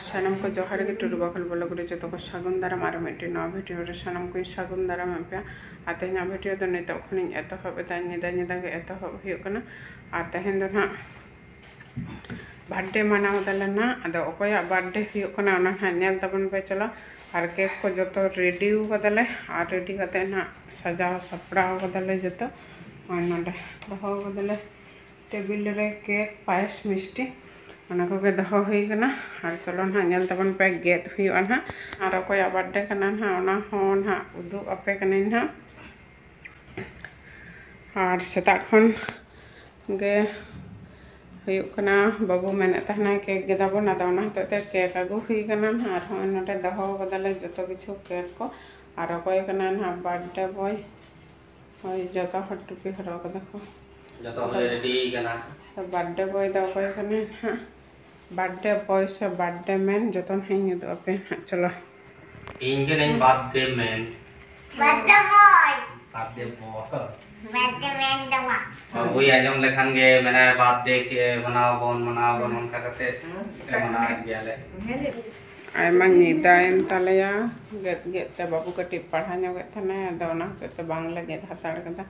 सानम को जोहार के टुरु बखल बोलो गुरे जो को सागुन दाराम आरो मेटे नवा भिडियो रे सानम को सागुन दाराम पे आते ना भिडियो दो नितो खनि एतो हबे ता निदा निदा के एतो हब हुयो कना आते हेन दो ना बर्थडे मनाव दले ना अदो ओकोया बर्थडे हुयो कना ओना ना नेल तबन पे चलो और केक को जो रेडी कदले और रेडी करते ना सजाव सपड़ाव कदले जो और नोडे दहो कदले टेबिल रे केक पायस मिष्टी ओना को के दहो हुई कना और चलो ना नेल तबन पे गेट हुयो ना और ओकोया बर्थडे कना ना ओना हो ना उदु अपे कने ना और सेता खन गे हुयो कना बाबू मेने तहना केक गेदाबो ना दोना होते केक आगु हुई कना और हो नोडे दहो कदले जतो किछु केक को और ओकोय कना ना बर्थडे बॉय होय जतो हटुपी हरो को देखो जतो रेडी कना तो बर्थडे बॉय दो ओकोय कने हां बर्थडे बॉय से बर्थडे मैन जतो नहीं दो पे चलो इनके नहीं birthday man birthday boy man दवा बाबू आजम लेखन के मैंने बर्थडे के मनाव बोन उनका कते मना गयाले आयमा निदायन तालेया गेट गेट ते बाबू कटी पढ़ा नो गेट थाने दोना ते बांग्ला गेट हताड़ कदा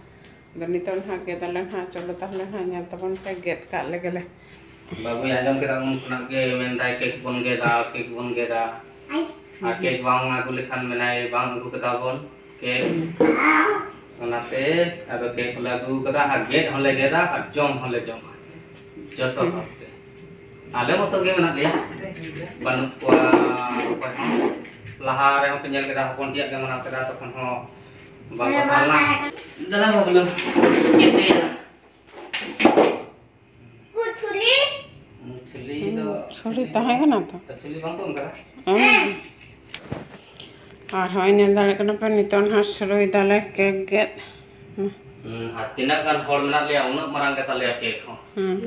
दो नितन हा गेदले हा चलो ताहले हा नेल तबन पे गेट का ले गेले बाबू आजम के रंग खुना के मेनताय केक बन गेदा आ केक बांग आगु लेखन मेनाय बांग आगु कदा बोन केक ओनाते अब केक लागू कदा आ गेट होले गेदा आ जम होले जम जतो हते आले मतो गे मेना ले बानु को लहा रे हो पेnyel केदा हपन टिया के मना केदा तखन हो बांग हाला दला बगलो येते छुली दो छोरी तहे कना तो छुली बांग को करा और होय नेल दाले कना पे नितन हा शुरू दाले केक गेट तीना गान हर मेना ले उना मारंग के ताले केक हो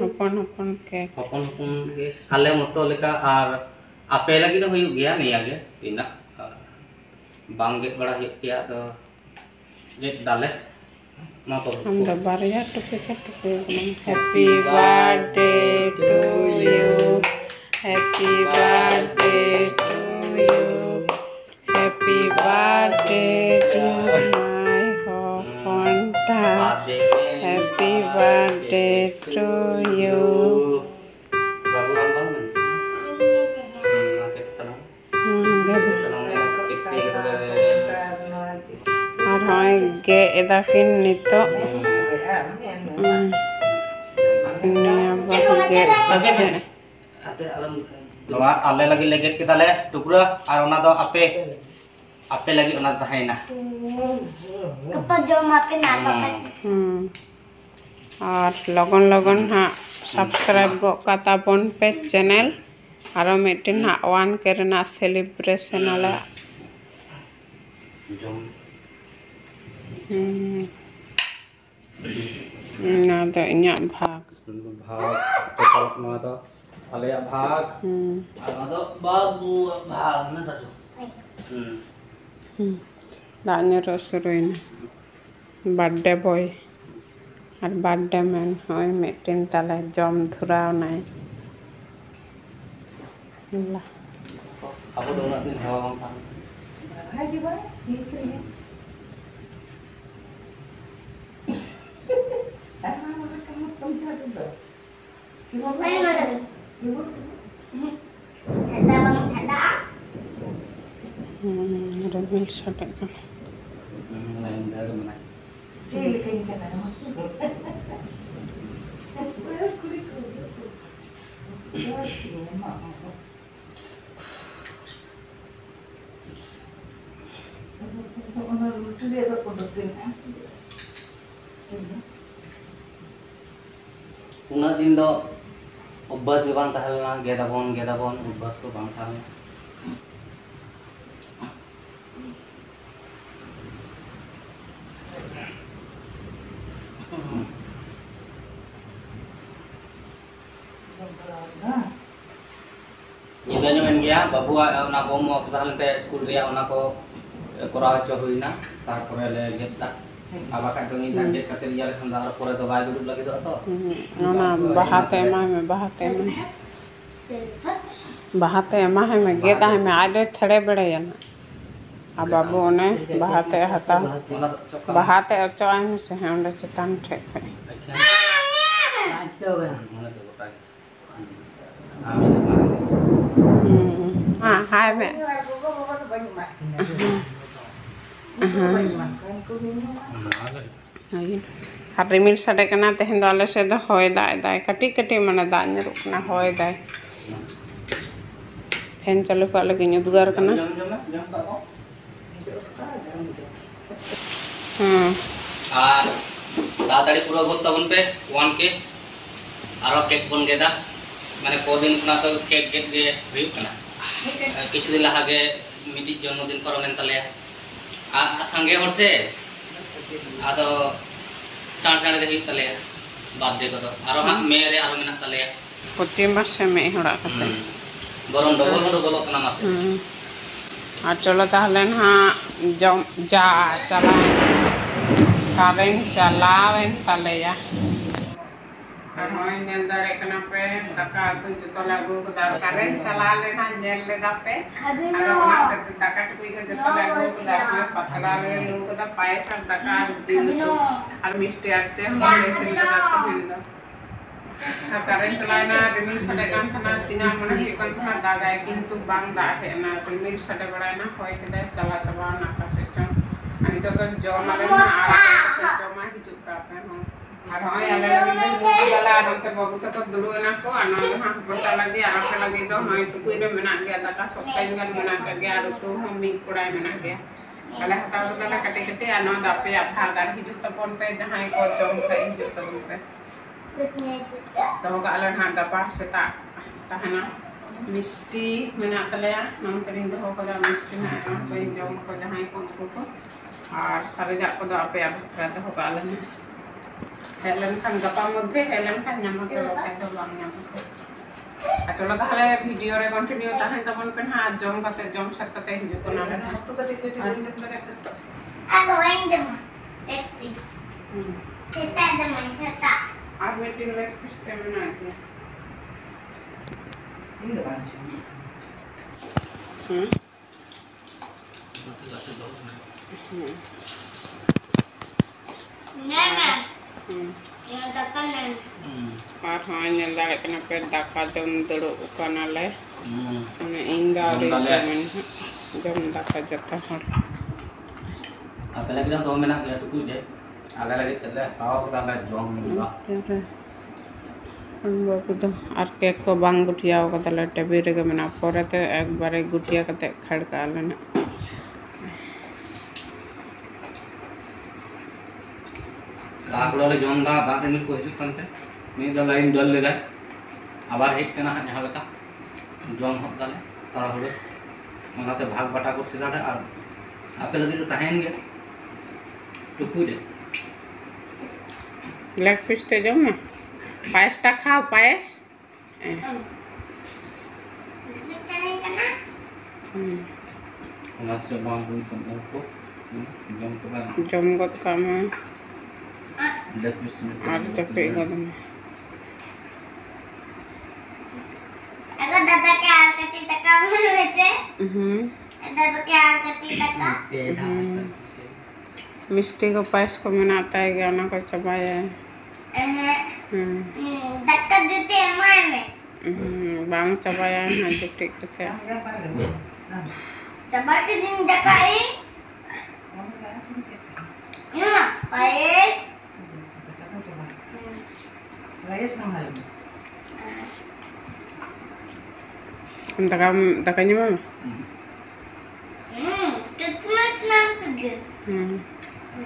हपन हपन केक हपन हपन के आले मतो लेका और आपे लगी तो हुई गया नहीं आगे तीना बांग गेट बड़ा हिया तो गेट डाले मा तो हम दो बारिया टुपी happy birthday to you happy birthday to you happy birthday to my होफंटा हैप्पी बर्थडे टू यू बाबू हम बांग के तनो और होय गे एदा किन नितो निया बाबू गे आते आलम नवा आले लगी लेगेट के ताले टुकरा और ओना दो आपे लगी ओना तहाइना कपा जो मापे ना कपा और लगन लगन हाँ सब्सक्राइब गो काता बन पे चैनल और मिटिन हाँ वन करना सेलिब्रेशन वाला ना तो इन्या भाग ना तो आले भाग और ना तो बाबू भाग ना तो दाने रसुरइन बर्थडे बॉय और बर्थडे मैन होय मिटिन ताले जम धुराव नाय ला अब तो ना दिन हवा हम हाय जी भाई ये करिए तुम छाड़ दो कि वो नहीं लगे कि वो छड़ा बंग छड़ा रबिल शटक लाइन दर मना जी कहीं का ना मस्त बस कुली को ये मामा ओना रुटले दा पड़ते हैं उना दिन दो अभ्यास के बांग तहलना गेदाबोन अभ्यास को बांग तहलना निदा ᱧᱚᱜ गया बाबुआ ओना होमवर्क तहलते स्कूल रे ओना को कोरा चो हुईना तारपरे ले गेदा Apa kan tuh minta jet kata dia lekan dah pore to bai duduk lagi to. Ona bahate emah में bahate emah में गेदा है में आडे ठड़े बड़े जाना अब बाबू ने bahate हता bahate अचो में से है उन्हें चितान ठेक है हाँ हाय में har rimil sade kana tehen do ale se da hoy dai kati kati mana da nyuruk na hoy dai fan chalu ka lagi nyudgar kana আর তাড়াতাড়ি পুরো করতে বলবে 1 কে আরো কেক বন গেদা মানে কদিন না তো কেক গেট দিয়ে হইব না কিছুদিন লাহাগে মিটি জন্মদিন পারমেন তালে আর সঙ্গে হরছে আদো চার চার দে হইব তালে বার্থডे কত আরো মেরে আরো মেনা তালে প্রতি মাসে মে হড়া কাতে বরং ডবল কানা মাসে আর চলো তাহলে না যা চালাই কারেন্ট চালাবেন তাহলে আর হয় নেল দাঁড়ে কানা পে টাকা তো যত লাগু দার কারেন্ট চালালে না নেল ले দাপে আর ওনা টাকা টুকুই যত লাগু দাপে পাতলা রে লোক দা পয়সা টাকা আর মিষ্টি আছে হলে সে দাতে হেন্দা আর কারেন্ট চালায় না রিমিল সাথে কান খানা তিনা মনে হয় কোন খানা দাগায় কিন্তু বাং দা হে না রিমিল সাথে বড়ায় না হয় কেদা চালা চাবা না কাছে চন ani to joma le na ar joma hijuk ka pe ho ar hoy ale lagi be gala ar te babu to dulu na ko ana ha bota lagi ar ka lagi to hoy tu kuire mena gaya ta ka sokkai gan mena ka gaya ar tu hommi kurai mena gaya kala hata hata kate kate ana da pe apha gar hijuk ta pon pe jahai ko jom khai hijuk ta pon pe to ka ala ha da pa seta tahana misti mena tale ya nam terin do ko da misti na to jom ko jahai ko আর সারে যা কত আপে আবরাতে হবে আলানে Helen খান গাপা মধ্যে Helen খান জামাকে রোকাই তো বাং জামাকে আর চলো তাহলে ভিডিও রে কন্টিনিউ তাহলে তখন পেন হাত জম কাছে জম সাত কাতে হিজু কোনা রে Ako wain dem. Please. Kita dem kita. আর মিটিং লাইক পিছতে না কি Ini kan. Nana. Yang takkan nana. আর হয় নেল দাঁড়ে কেন পে ডাকা জম দড়ো কানালে মানে ইন্দা রে জমন জম ডাকা জতা হর apa lagi dah to mena ya tu je ala lagi tele tawa ko ta jom ba बाबू तो और केक को बांग गुटिया का तले टेबी रे मना परे तो एक बार गुटिया कते खड़का लेना लाकड़ा ले जम दा दा रे को हिजु कंते नि दा लाइन जल ले दाय আবার হেক কেনা জহা লেকা জম হত দালে তারা হলো ওনাতে ভাগ বাটা করতে দালে আর আপে লাগি তো তাহেন গে টুকু দে लेग पीस ते जाओ ना पायस टा खाओ पायस ওনা সে বাং দুই সম को जम को बा जम गत काम लेग पीस और चपे गत Ako dada ke alkati taka beche. Dada ke alkati taka. मिष्टी को पायस को बनाता है गाना को चबाया है Daka jute mai me. बांग चबाया है ना टिक टिक टिक Enggak paling. Nah, Coba ke din daka ini. kamu langsung kita. Ya, payes. Kita coba. Lagi sama hal ini. हम तकाnya mama Christmas nam kerja.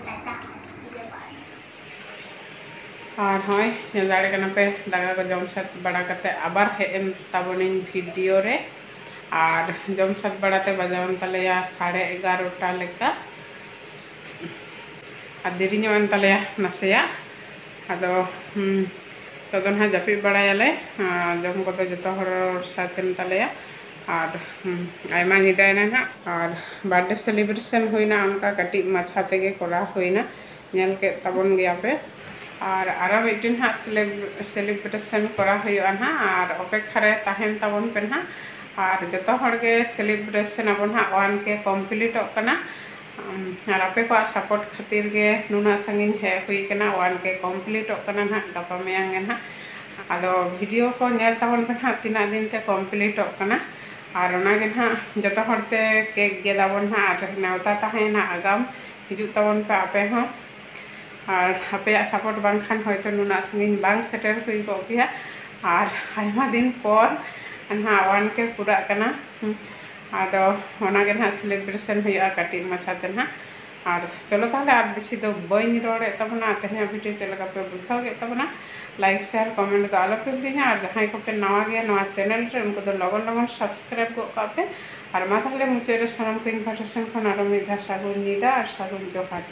Daka. और हाँ दाड़े कना पे दागा को जम सात बड़ा करते आबार हेम ताबनिन वीडियो रे और जम सात बड़ाते बजावन तले या 11:30 लेका और देरी ᱧᱚᱜ तले या नसेया अदो तदन हा जापि बड़ायाले जम को तो जतो हर साथन तले या और आयमा निदायना ना और बर्थडे सेलिब्रेशन होइना उनका कटी माछा तेगे कोरा होइना नेल के तबन गया पे और आरा मिट्टिन हाँ सेलिब्रेशन करा हुआ ना और अपेक्षा रे ताहेन तबन पे ना और जतो हड़गे सेलिब्रेशन अबन हाँ 1 के कमप्लीट कना और आपे को सपोर्ट खातिर गे नुना संगिन है हुई कना 1 के कमप्लीट कना ना गपा मेयांग ना आदो वीडियो को नेल तबन पे ना तीना दिन ते कमप्लीट कना और ओनागे ना जतो हड़ते केक गेलाबन हाँ और नेवता ताहेना आगाम हिजु तबन पे आपे हाँ और आपे सपोर्ट बांखान होयतो नुना संगिन बांग सेटर हुई को गया और आयमा दिन पर ना 1 के पूरा कना आदो ओनागे ना सेलिब्रेशन हुआ कटिंग मछाते ना और चलो ताहले और बेसी दो बइन रोड़े तबना तेहे वीडियो चलका पे बुझाओ गे तबना लाइक शेयर कमेंट तो आलो पे हिड़िङा और जहां को पे नवा गया नवा चैनल रे उनको तो लगन लगन सब्सक्राइब को कापे और मा ताहले मुचे रे सानाम को इनविटेशन खन और मिधा सागुन निदा और सागुन जोहार।